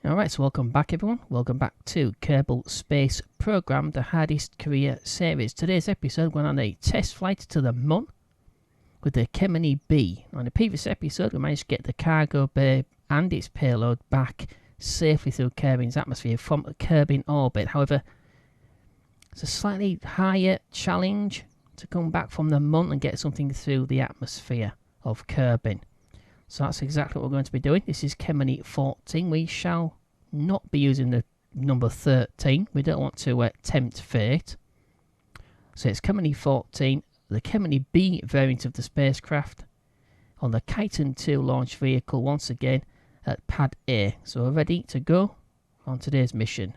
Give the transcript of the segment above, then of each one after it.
Alright, so welcome back everyone. Welcome back to Kerbal Space Program, the hardest career series. Today's episode went on a test flight to the Moon with the Kemini-B. On the previous episode we managed to get the cargo bay and its payload back safely through Kerbin's atmosphere from Kerbin orbit. However, it's a slightly higher challenge to come back from the Moon and get something through the atmosphere of Kerbin. So that's exactly what we're going to be doing. This is Kemini-14. We shall not be using the number 13. We don't want to tempt fate. So it's Kemini-14, the Kemini-B variant of the spacecraft, on the Chiton 2 launch vehicle once again at Pad A. So we're ready to go on today's mission.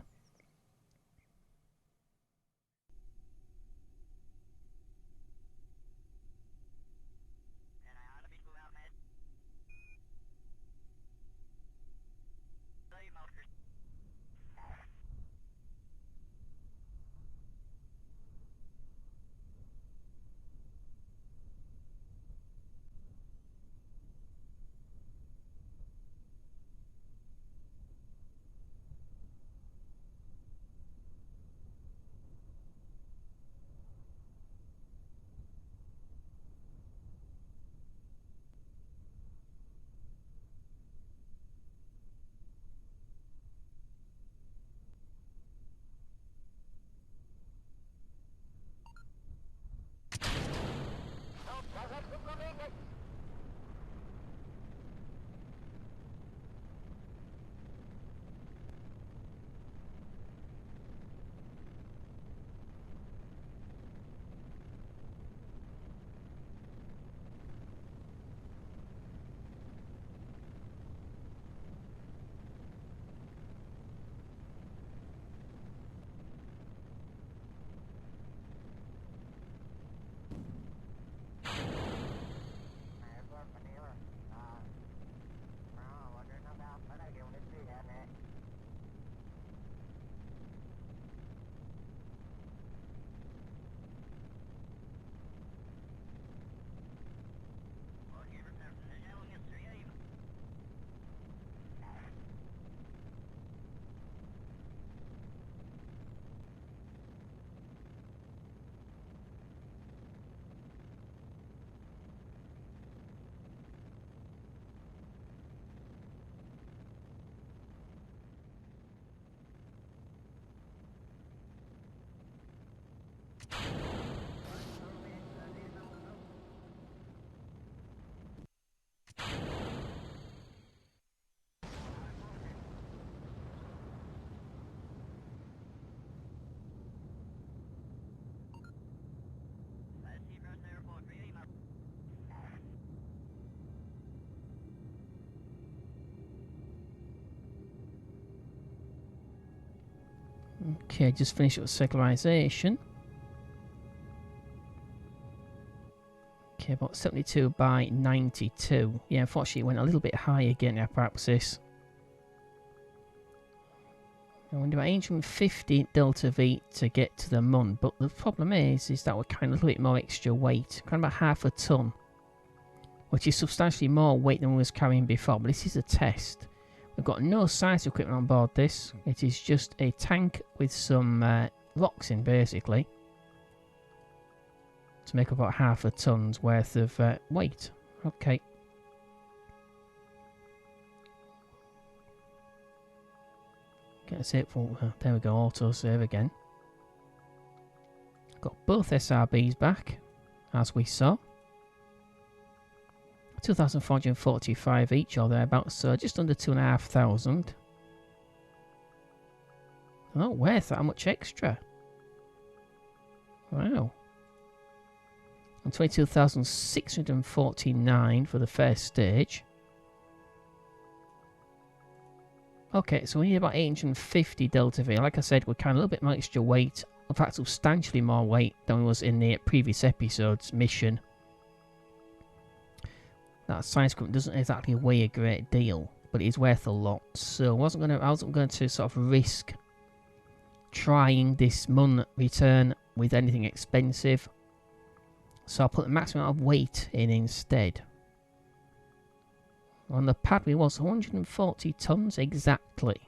Okay, just finished with secularization. Okay, about 72 by 92. Yeah, unfortunately it went a little bit high again, perhaps. I wonder about 850 delta V to get to the Moon, but the problem is that we're kind of a little bit more extra weight, kind of about half a ton, which is substantially more weight than we was carrying before, but this is a test. We've got no science equipment on board this. It is just a tank with some rocks in, basically, to make about half a ton's worth of weight. Okay. Get it for there we go. Auto save again. Got both SRBs back, as we saw. 2,445 each or thereabouts, so just under 2,500. Not worth that much extra. Wow. And 22,649 for the first stage. Okay, so we need about 850 delta V. Like I said, we're kind of a little bit more extra weight. In fact, substantially more weight than was in the previous episode's mission. That science equipment doesn't exactly weigh a great deal, but it is worth a lot. So I wasn't going to sort of risk trying this Moon return with anything expensive. So I'll put the maximum amount of weight in instead. On the pad we was 140 tons exactly.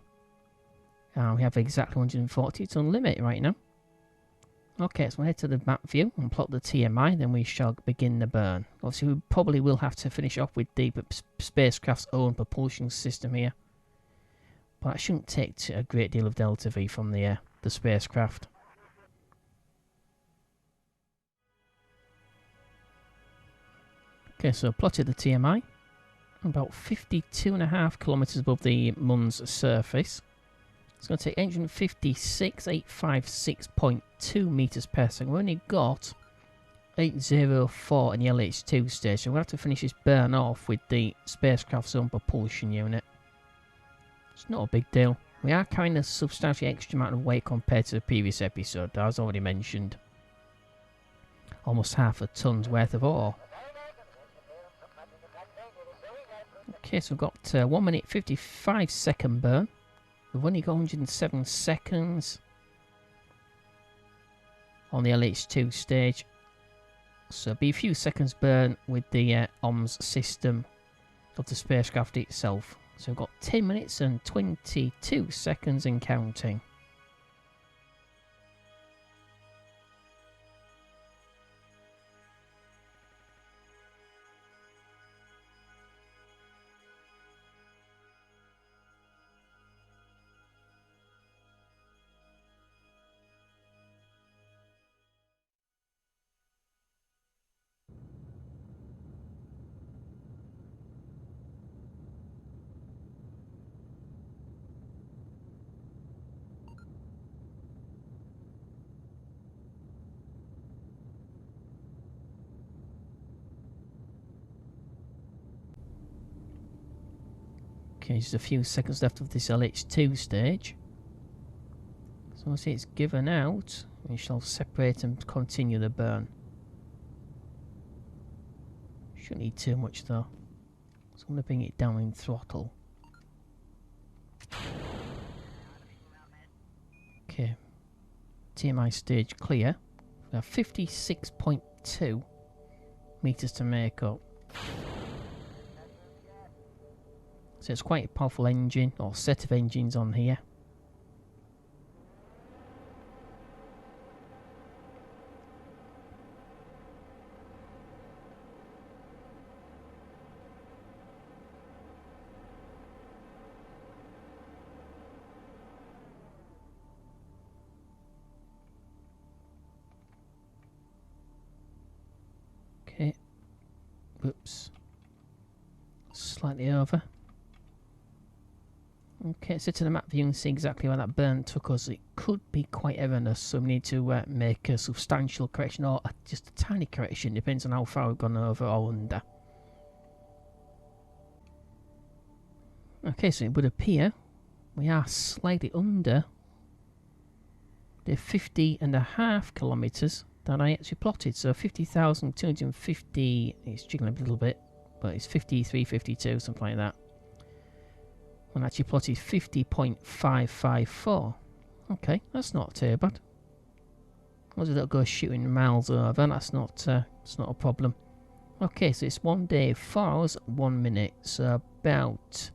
And we have exactly 140 ton limit right now. Okay, so we'll head to the map view and plot the TMI, then we shall begin the burn. Obviously, we probably will have to finish off with the spacecraft's own propulsion system here. But that shouldn't take a great deal of delta V from the spacecraft. Okay, so plotted the TMI. About 52.5 kilometers above the Moon's surface. It's going to take 856,856.2 meters per second. We've only got 804 in the LH2 stage, so we'll have to finish this burn off with the spacecraft's own propulsion unit. It's not a big deal. We are carrying a substantially extra amount of weight compared to the previous episode, as already mentioned. Almost half a ton's worth of ore. Okay, so we've got 1 minute 55 second burn. We've only got 107 seconds on the LH2 stage. So it'll be a few seconds burn with the OMS system of the spacecraft itself. So we've got 10 minutes and 22 seconds and counting. Okay, just a few seconds left of this LH2 stage. So once it's given out, we shall separate and continue the burn. Shouldn't need too much though. So I'm going to bring it down in throttle. Okay, TMI stage clear. We have 56.2 meters to make up. So it's quite a powerful engine, or set of engines on here. Okay. Whoops. Slightly over. Okay, so to the map view and see exactly where that burn took us. It could be quite erroneous, so we need to make a substantial correction or just a tiny correction, depends on how far we've gone over or under. Okay, so it would appear we are slightly under the 50.5 kilometers that I actually plotted. So 50,250, it's jiggling a little bit, but it's 53, 52, something like that. When actually plotted 50.554. Okay, that's not too bad. As it'll go shooting miles over, that's not a problem. Okay, so it's 1 day, 4 hours, 1 minute. So about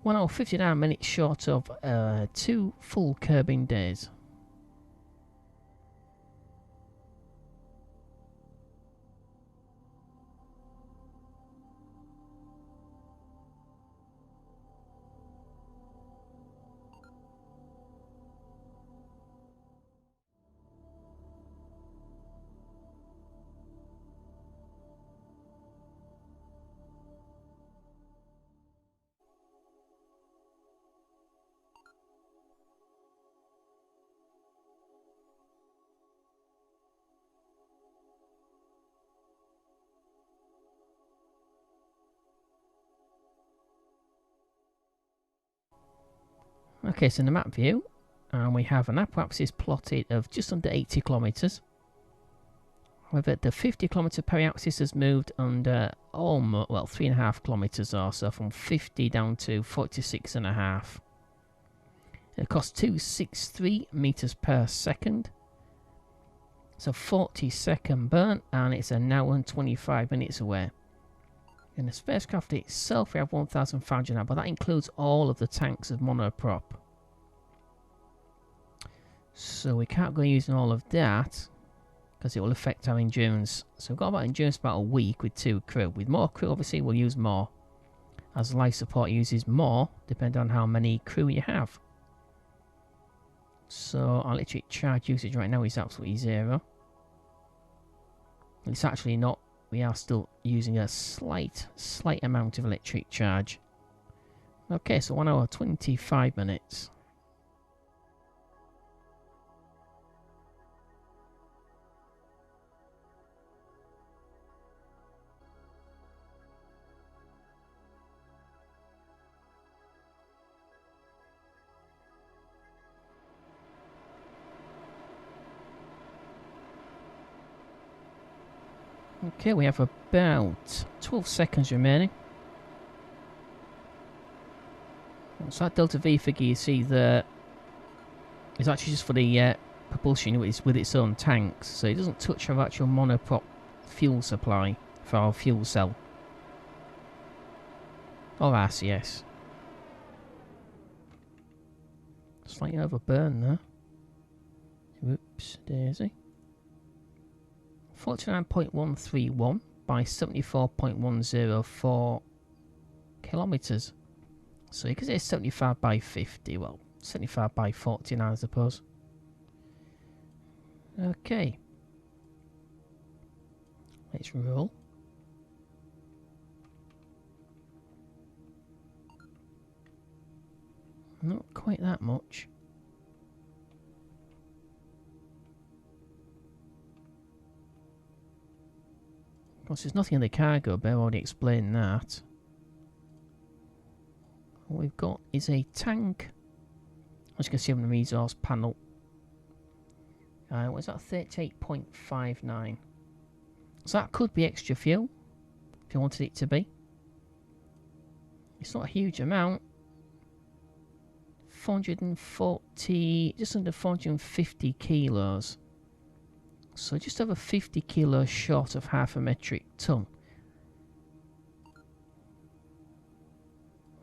1 hour 59 minutes short of 2 full Kerbin days. Okay, so in the map view, we have an apoapsis plotted of just under 80 kilometers. However, the 50 kilometer periapsis has moved under almost, well, 3.5 kilometers or so, from 50 down to 46.5. It costs 263 meters per second. It's a 40-second burn, and it's an hour and 25 minutes away. In the spacecraft itself, we have 1,500 now, but that includes all of the tanks of monoprop. So we can't go using all of that because it will affect our endurance. So we've got about endurance about a week with 2 crew. With more crew, obviously, we'll use more, as life support uses more, depending on how many crew you have. So our electric charge usage right now is absolutely 0. It's actually not. We are still using a slight amount of electric charge. Okay, so 1 hour 25 minutes. Okay, we have about 12 seconds remaining. So that Delta V figure you see there is actually just for the propulsion with its own tanks. So it doesn't touch our actual monoprop fuel supply for our fuel cell. Or RCS. Slightly overburn there. Whoops, daisy. 49.131 by 74.104 kilometres. So you can say 75 by 50, well, 75 by 49 I suppose. Okay. Let's roll. Not quite that much. Of course, there's nothing in the cargo bay, I've already explained that. What we've got is a tank, as you can see on the resource panel. What's that? 38.59. So that could be extra fuel, if you wanted it to be. It's not a huge amount. 440, just under 450 kilos. So just over 50 kilos short of half a metric ton.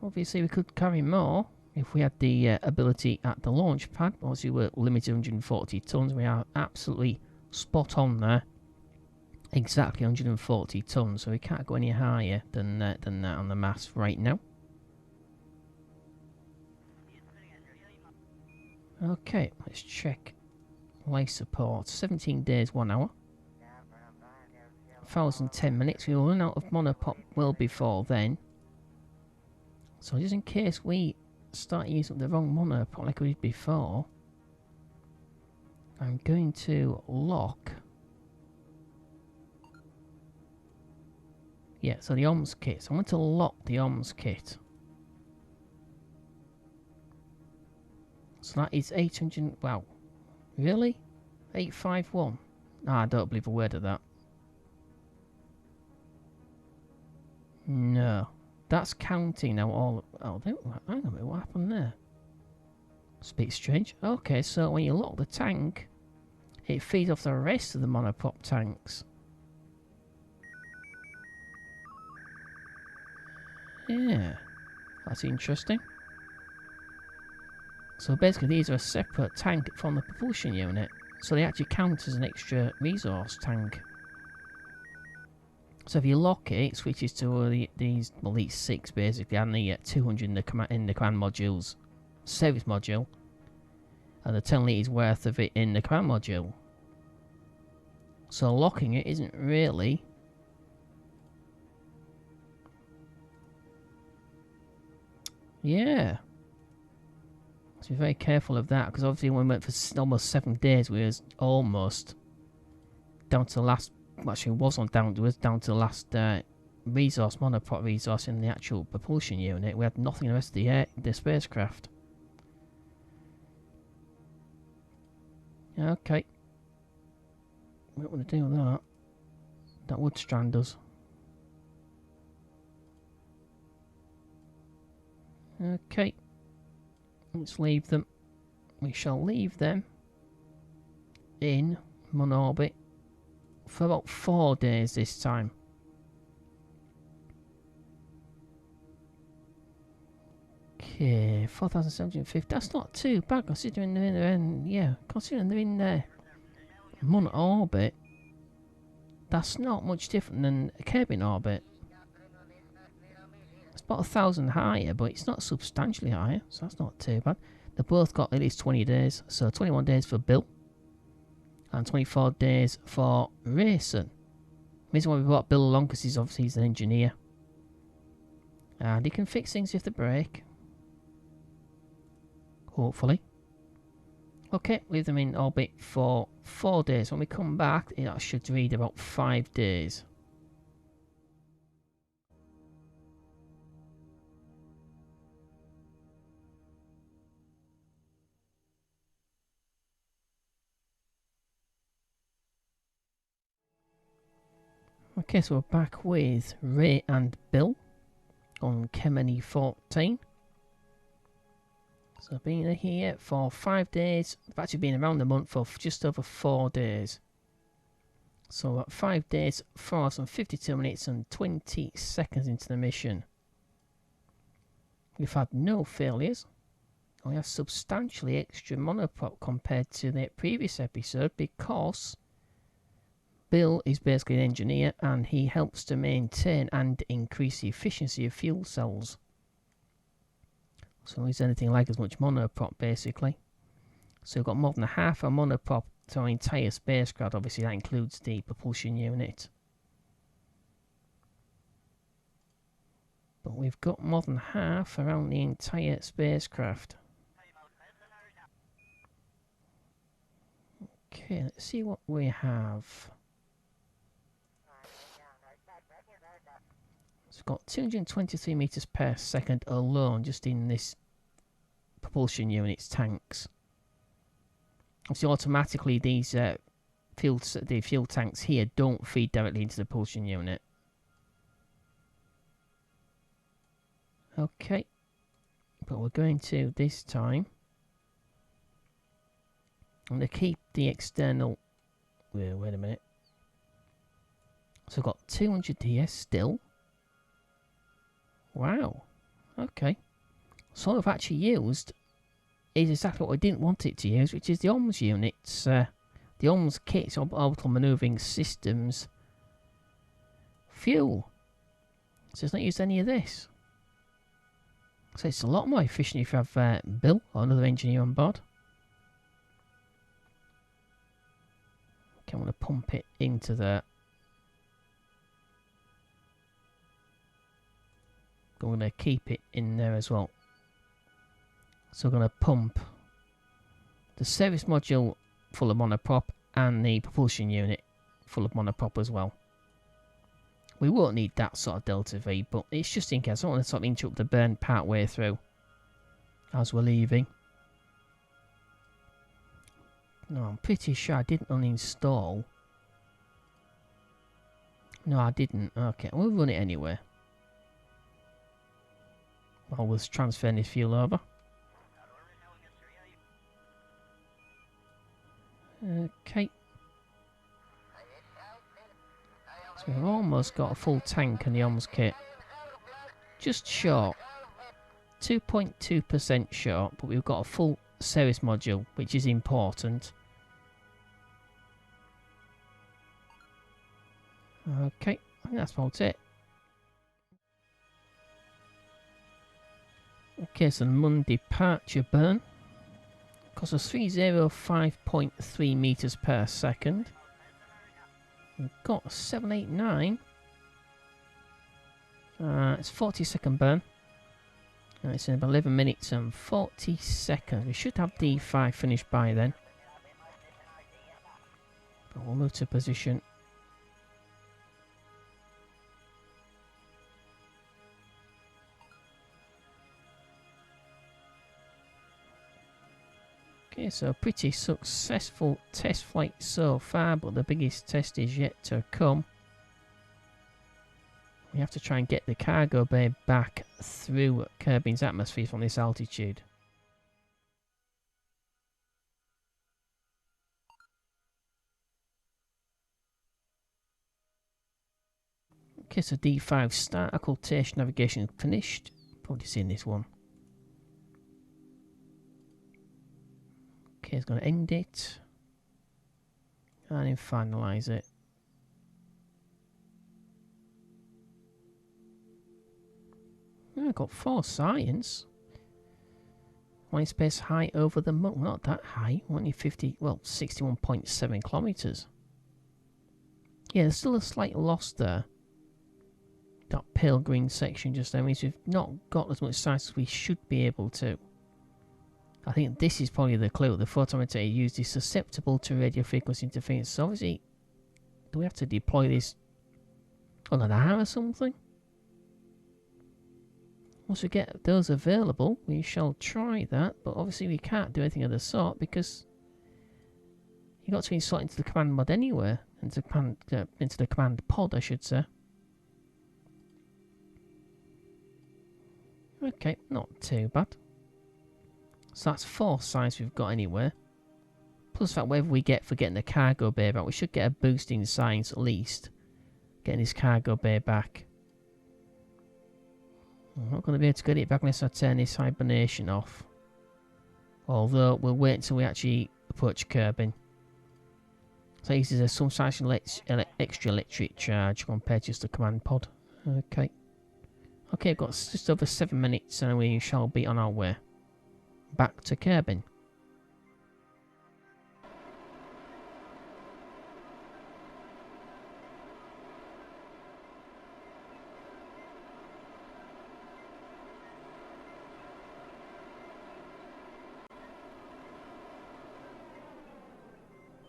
Obviously we could carry more if we had the ability at the launch pad. Obviously we're limited to 140 tons. We are absolutely spot on there. Exactly 140 tons. So we can't go any higher than that on the mass right now. Okay, let's check life support. 17 days, 1 hour. 1,010 minutes. We will run out of monopop well before then. So just in case we start using the wrong monopop like we did before, I'm going to lock. Yeah, so the OMS kit. So I want to lock the OMS kit. So that is 800. Wow. Really? 851? Ah, I don't believe a word of that. No. That's counting now all. Oh, hang on a minute, what happened there? It's a bit strange. Okay, so when you lock the tank, it feeds off the rest of the monoprop tanks. Yeah. That's interesting. So basically these are a separate tank from the propulsion unit. So they actually count as an extra resource tank. So if you lock it, it switches to these 6 basically, and the 200 in the command module's service module, and the 10 litres worth of it in the command module. So locking it isn't really. Yeah. So be very careful of that, because obviously when we went for almost 7 days, we was almost down to the last. Actually, wasn't down to us, down to the last resource, monopod resource in the actual propulsion unit. We had nothing in the rest of the spacecraft. Okay. We don't want to deal with that. That would strand us. Okay. Let's leave them. We shall leave them in monorbit for about 4 days this time. Okay, 4,750. That's not too bad considering they're considering they're in Mun orbit. That's not much different than a Kerbin orbit. It's about 1,000 higher, but it's not substantially higher, so that's not too bad. They've both got at least 20 days, so 21 days for Bill and 24 days for Rayson. The reason why we brought Bill along because he's an engineer. And he can fix things if they break. Hopefully. Okay, leave them in orbit for 4 days. When we come back, that should read about 5 days. Okay, so we're back with Ray and Bill on Kemini-14. So been here for 5 days. They've actually been around the month for just over 4 days. So at 5 days, 4 hours and 52 minutes and 20 seconds into the mission. We've had no failures. We have substantially extra monoprop compared to the previous episode because Bill is basically an engineer and he helps to maintain and increase the efficiency of fuel cells. So it's anything like as much monoprop basically. So we've got more than half a monoprop to our entire spacecraft. Obviously that includes the propulsion unit. But we've got more than half around the entire spacecraft. Okay, let's see what we have. It's got 223 meters per second alone just in this propulsion unit's tanks. Obviously automatically these the fuel tanks here don't feed directly into the propulsion unit. Okay, but we're going to this time. I'm going to keep the external. Wait a minute. So I've got 200 here still. Wow. Okay. So what I've actually used is exactly what I didn't want it to use, which is the OMS units. The OMS kits, orbital maneuvering systems. Fuel. So it's not used any of this. So it's a lot more efficient if you have Bill or another engineer on board. Okay, I'm going to pump it into there. I'm going to keep it in there as well. So I'm going to pump the service module full of monoprop and the propulsion unit full of monoprop as well. We won't need that sort of delta V, but it's just in case. I don't want to sort of interrupt the burn part way through as we're leaving. No, I'm pretty sure I didn't uninstall. No, I didn't. Okay, we'll run it anyway. I was transferring this fuel over. Okay. So we've almost got a full tank in the OMS kit. Just short. 2.2% short, but we've got a full service module, which is important. Okay, I think that's about it. Okay, so the Mun departure burn costs us 305.3 meters per second. We've got 789. It's 40-second burn. It's in about 11 minutes and 40 seconds. We should have D5 finished by then. But we'll move to position. Okay, so a pretty successful test flight so far, but the biggest test is yet to come. We have to try and get the cargo bay back through Kerbin's atmosphere from this altitude. Okay, so D5 start occultation navigation finished. Probably seen this one. Okay, it's going to end it. And then finalise it. I've got 4 science. One in space high over the moon. Not that high. Only 61.7 kilometres. Yeah, there's still a slight loss there. That pale green section just there means we've not got as much science as we should be able to. I think this is probably the clue. The photometer used is susceptible to radio frequency interference. So obviously, do we have to deploy this on an hour or something? Once we get those available, we shall try that. But obviously we can't do anything of the sort because you got to install it into the command mod anyway. Into the command pod, I should say. Okay, not too bad. So that's 4 science we've got anyway. Plus that whatever we get for getting the cargo bay back, we should get a boost in science at least. Getting this cargo bay back. I'm not going to be able to get it back unless I turn this hibernation off. Although we'll wait until we actually approach Kerbin. So this is some sort of extra electric charge compared to just the command pod. Okay. Okay, we've got just over 7 minutes and we shall be on our way back to Kerbin.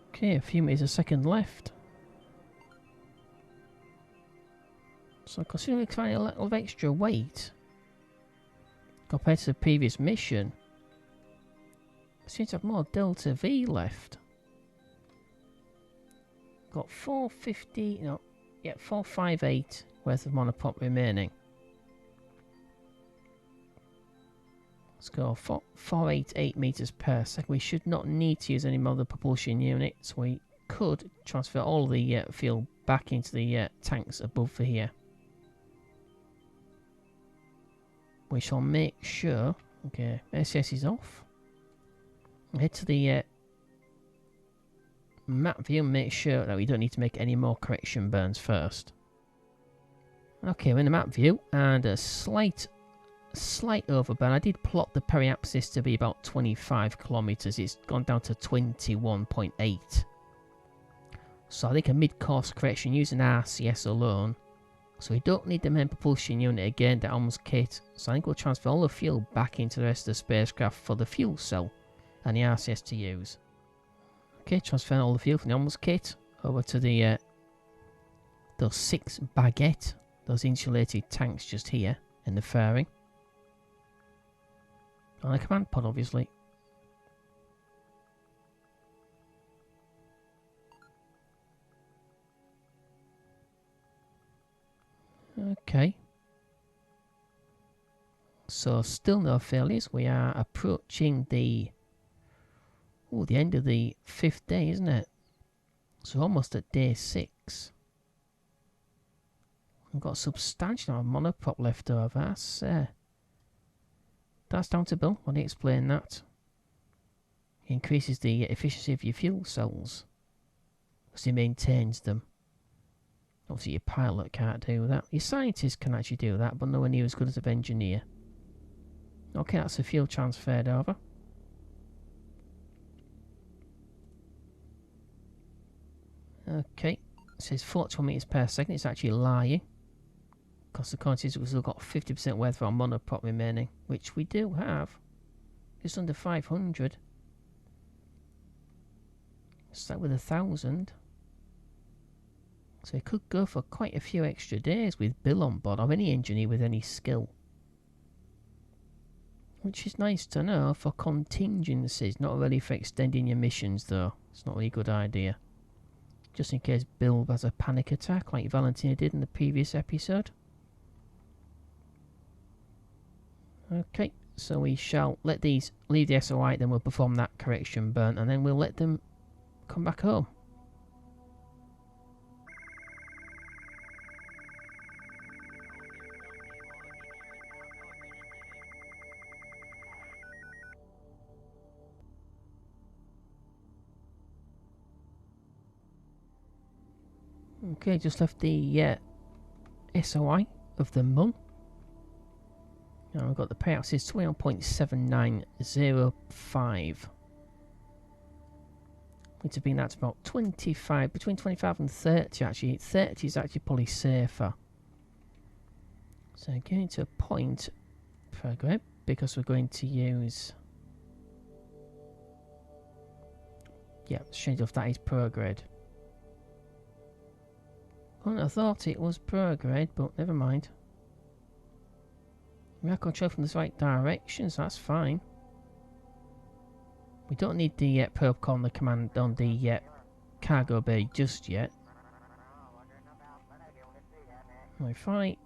Okay, a few meters a second left. So considering we're trying a little of extra weight compared to the previous mission, we seem to have more Delta V left. Got 458 worth of monopop remaining. Let's go 488 meters per second. We should not need to use any more of the propulsion units. We could transfer all the fuel back into the tanks above for here. We shall make sure. Okay, SS is off. Head to the map view and make sure that we don't need to make any more correction burns first. Okay, we're in the map view and a slight overburn. I did plot the periapsis to be about 25 kilometers. It's gone down to 21.8. So I think a mid-course correction using RCS alone. So we don't need the main propulsion unit again, the arms kit. So I think we'll transfer all the fuel back into the rest of the spacecraft for the fuel cell and the RCS to use. Okay, transferring all the fuel from the arms kit over to the those 6 baguette, those insulated tanks just here in the fairing. On the command pod, obviously. Okay. So, still no failures. We are approaching the end of the 5th day, isn't it? So, almost at day 6. We've got a substantial amount of monoprop left over. That's down to Bill. When he explained that, it increases the efficiency of your fuel cells as he maintains them. Obviously, your pilot can't do that. Your scientist can actually do that, but nowhere near as good as an engineer. Okay, that's the fuel transferred over. Okay, it says 41 meters per second. It's actually lying. Because the consequence we've still got 50% worth of our monoprop remaining, which we do have. Just under 500. Start with 1,000. So it could go for quite a few extra days with Bill on board, or any engineer with any skill. Which is nice to know for contingencies, not really for extending your missions though. It's not really a good idea. Just in case Bill has a panic attack like Valentina did in the previous episode. Okay, so we shall let these leave the SOI, then we'll perform that correction burn, and then we'll let them come back home. Okay, just left the SOI of the Mun. Now we've got the payouts is 21.7905. Which have been that's about 25, between 25 and 30 actually. 30 is actually probably safer. So going to point per grid because we're going to use, yeah, change off that is per grid. I thought it was per grade, but never mind. We are control from the right direction, so that's fine. We don't need the probe on the command on the cargo bay just yet. Right.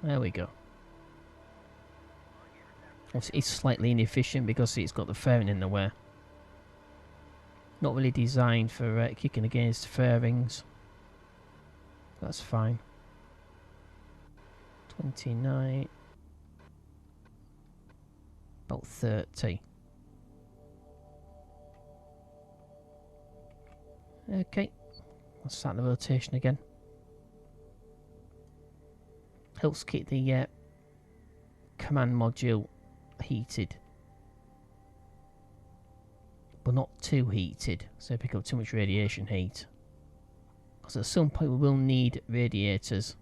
There we go. Obviously, it's slightly inefficient because it's got the fairing in the way. Not really designed for kicking against fairings. That's fine. 29. About 30. Okay. Let's start the rotation again. Helps keep the command module heated. But not too heated, so pick up too much radiation heat. Because at some point we will need radiators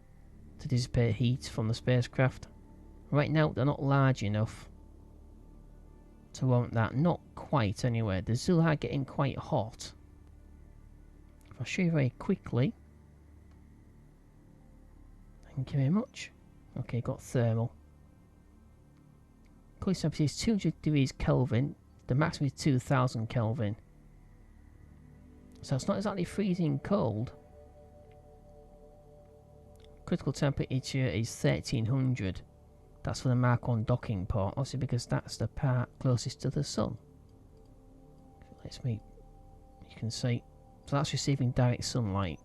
to dissipate heat from the spacecraft. Right now they're not large enough to warrant that. Not quite anyway. They still are getting quite hot. If I show you very quickly. Thank you very much. Okay, got thermal. Cooling temperature is 200 degrees Kelvin. The maximum is 2000 Kelvin. So it's not exactly freezing cold. Critical temperature is 1300. That's for the Mark 1 docking port, obviously because that's the part closest to the sun. Let's meet. You can see. So that's receiving direct sunlight.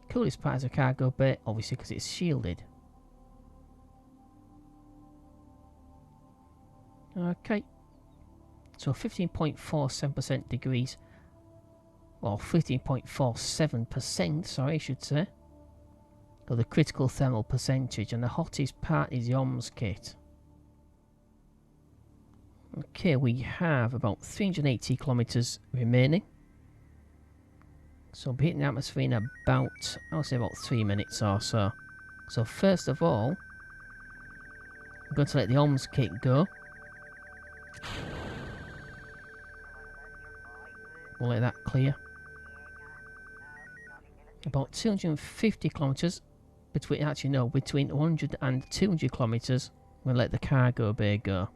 Coolest part is a cargo bay, obviously because it's shielded. Okay. So 15.47% degrees. Or 15.47%, sorry, I should say. Of the critical thermal percentage, and the hottest part is the OMS kit. Okay, we have about 380 kilometers remaining. So we'll be hitting the atmosphere in about, I'll say about 3 minutes or so. So first of all, I'm going to let the OMS kit go. We'll let that clear. About 250 kilometers between, actually no, between 100 and 200 kilometers, we'll let the cargo bay go.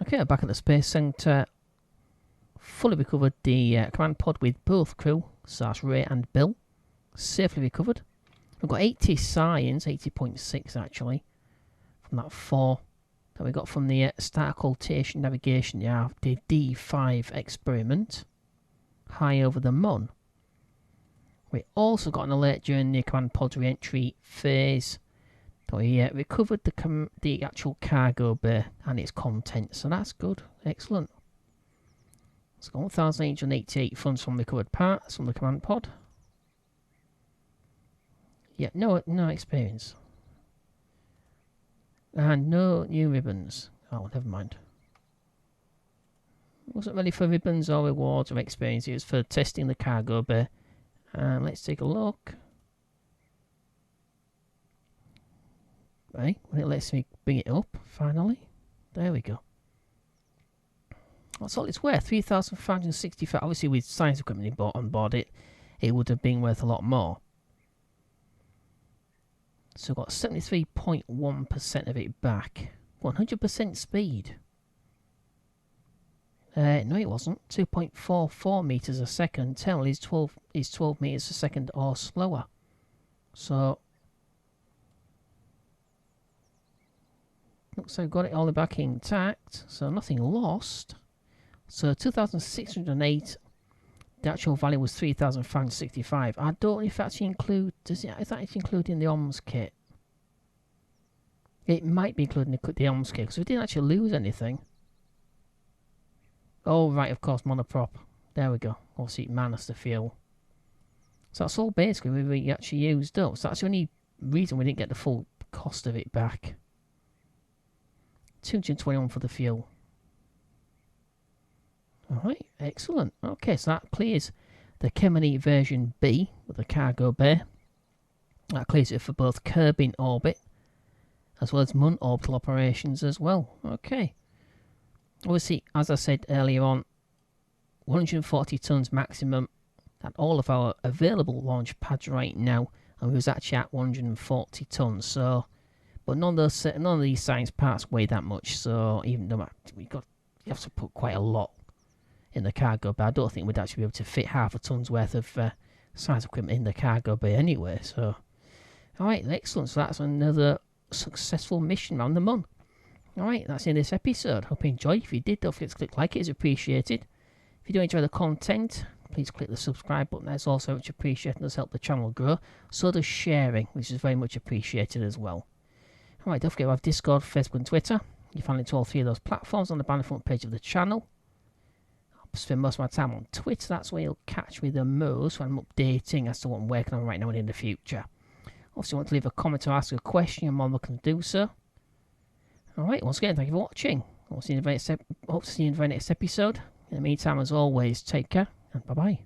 Okay, back at the Space Centre. Fully recovered the command pod with both crew, so that's Ray and Bill. Safely recovered. We've got 80 science, 80.6 actually, from that 4 that we got from the Star Occultation Navigation, the D5 experiment, high over the Mun. We also got an alert during the command pod re-entry phase that we recovered the actual cargo bay and its contents, so that's good, excellent. It's got 1,888 funds from recovered parts from the command pod. Yeah, no experience. And no new ribbons. Oh, never mind. Wasn't ready for ribbons or rewards or experience. It was for testing the cargo bay. And let's take a look. Right, well, it lets me bring it up, finally. There we go. That's all it's worth, 3,565. Obviously, with science equipment on board it would have been worth a lot more. So got 73.1% of it back. 100% speed. No, it wasn't. 2.44 meters a second. TACLS is 12 meters a second or slower. So looks like we've got it all back intact. So nothing lost. So 2,608. The actual value was 3,565. I don't know if that actually include. Is that actually including the OMS kit? It might be including the OMS kit because we didn't actually lose anything. Oh right, of course, monoprop. There we go. Obviously, minus the fuel. So that's all basically we actually used up. So that's the only reason we didn't get the full cost of it back. 221 for the fuel. Alright, excellent. Okay, so that clears the Kemini version B with the cargo bay. That clears it for both Kerbin orbit as well as Mun orbital operations as well. Okay. Obviously, as I said earlier on, 140 tons maximum at all of our available launch pads right now, and we was actually at 140 tons. So, but none of these science parts weigh that much. So even though you have to put quite a lot in the cargo bay, I don't think we'd actually be able to fit half a ton's worth of science equipment in the cargo bay anyway. So, all right, excellent. So that's another successful mission around the Mun. Alright, that's in this episode. Hope you enjoyed. If you did, don't forget to click like it. It's appreciated. If you do enjoy the content, please click the subscribe button. That's also much appreciated and does help the channel grow. So does sharing, which is very much appreciated as well. Alright, don't forget we have Discord, Facebook and Twitter. You find it to all three of those platforms on the banner front page of the channel. I spend most of my time on Twitter. That's where you'll catch me the most when I'm updating as to what I'm working on right now and in the future. Also, if you want to leave a comment or ask a question, you're more than welcome to do so. Alright, once again, thank you for watching. Hope to see you in the very next episode. In the meantime, as always, take care and bye-bye.